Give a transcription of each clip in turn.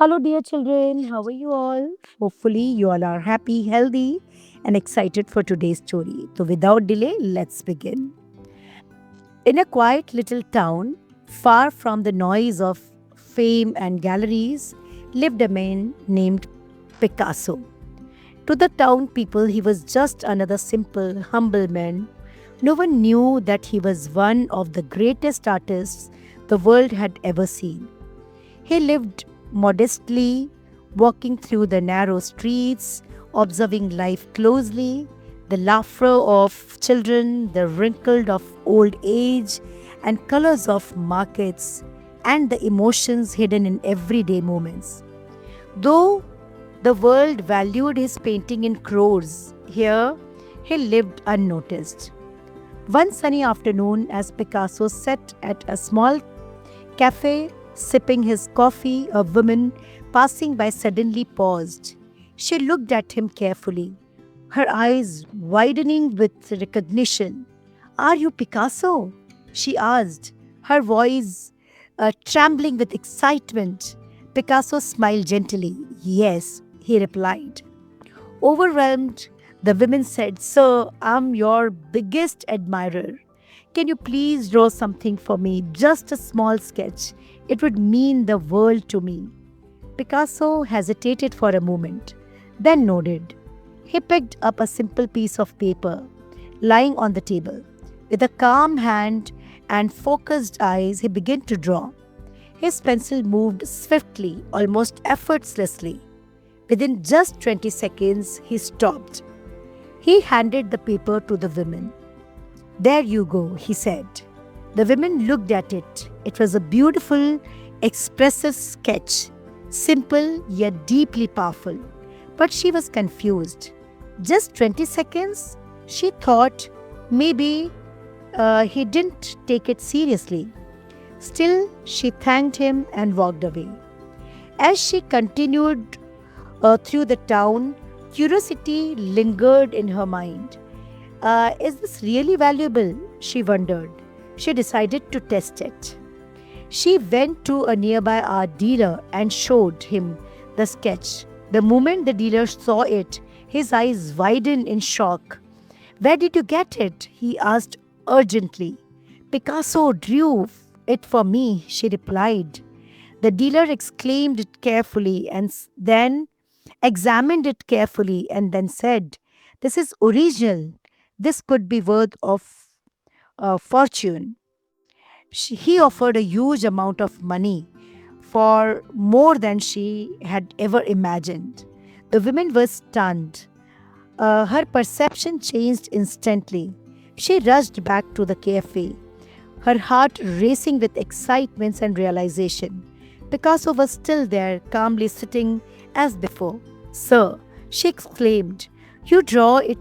Hello, dear children. How are you all? Hopefully, you all are happy, healthy, and excited for today's story. So, without delay, let's begin. In a quiet little town, far from the noise of fame and galleries, lived a man named Picasso. To the town people, he was just another simple, humble man. No one knew that he was one of the greatest artists the world had ever seen. He lived modestly, walking through the narrow streets, observing life closely, the laughter of children, the wrinkles of old age, and colors of markets, and the emotions hidden in everyday moments. Though the world valued his painting in crores, here he lived unnoticed. One sunny afternoon, as Picasso sat at a small cafe sipping his coffee, a woman passing by suddenly paused. She looked at him carefully, her eyes widening with recognition. Are you Picasso? She asked, her voice trembling with excitement. Picasso smiled gently. Yes, he replied. Overwhelmed, the woman said, Sir, I'm your biggest admirer. Can you please draw something for me? Just a small sketch. It would mean the world to me. Picasso hesitated for a moment, then nodded. He picked up a simple piece of paper lying on the table. With a calm hand and focused eyes, he began to draw. His pencil moved swiftly, almost effortlessly. Within just 20 seconds, he stopped. He handed the paper to the woman. There you go, he said. The women looked at it. It was a beautiful, expressive sketch, simple yet deeply powerful. But she was confused. Just 20 seconds? She thought maybe he didn't take it seriously. Still, she thanked him and walked away. As she continued through the town, curiosity lingered in her mind. Is this really valuable? She wondered. She decided to test it. She went to a nearby art dealer and showed him the sketch. The moment the dealer saw it, his eyes widened in shock. Where did you get it? He asked urgently. Picasso drew it for me, she replied. The dealer exclaimed it carefully and then examined it carefully and then said, This is original. This could be worth of fortune. He offered a huge amount of money for more than she had ever imagined. The woman was stunned. Her perception changed instantly. She rushed back to the cafe, her heart racing with excitement and realization. Picasso was still there, calmly sitting as before. Sir, she exclaimed, you draw it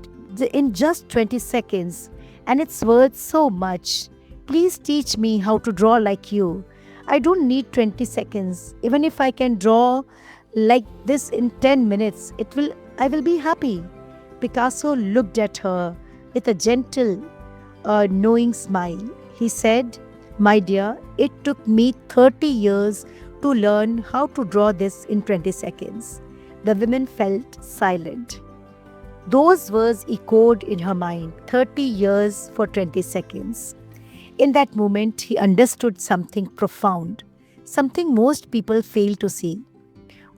in just 20 seconds, and it's worth so much. Please teach me how to draw like you. I don't need 20 seconds. Even if I can draw like this in 10 minutes, I will be happy. Picasso looked at her with a gentle, knowing smile. He said, My dear, it took me 30 years to learn how to draw this in 20 seconds. The woman felt silent. Those words echoed in her mind 30 years for 20 seconds. In that moment, he understood something profound, something most people fail to see.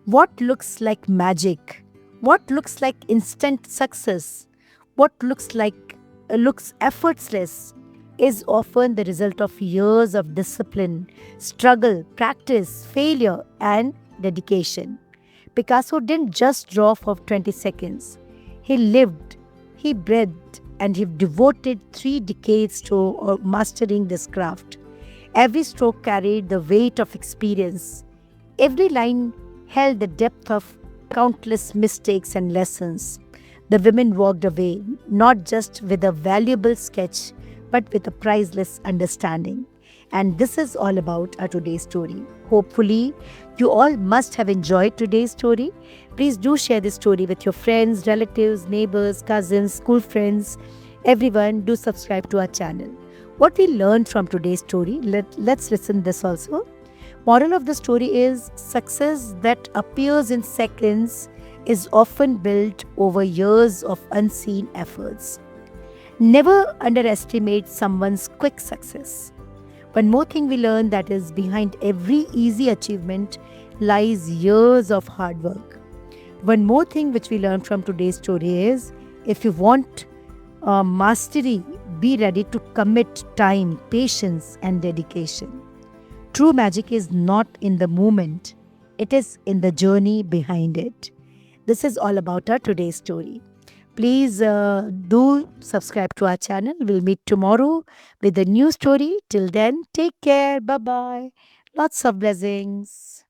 What looks like magic, what looks like instant success, what looks effortless is often the result of years of discipline, struggle, practice, failure, and dedication. Picasso didn't just draw for 20 seconds. He lived, he breathed, and he devoted 3 decades to mastering this craft. Every stroke carried the weight of experience. Every line held the depth of countless mistakes and lessons. The women walked away, not just with a valuable sketch, but with a priceless understanding. And this is all about our today's story. Hopefully, you all must have enjoyed today's story. Please do share this story with your friends, relatives, neighbors, cousins, school friends. Everyone, do subscribe to our channel. What we learned from today's story, let's listen this also. Moral of the story is success that appears in seconds is often built over years of unseen efforts. Never underestimate someone's quick success. One more thing we learn, that is behind every easy achievement lies years of hard work. One more thing which we learn from today's story is if you want mastery, be ready to commit time, patience, and dedication. True magic is not in the moment, it is in the journey behind it. This is all about our today's story. Please do subscribe to our channel. We'll meet tomorrow with a new story. Till then, take care. Bye bye. Lots of blessings.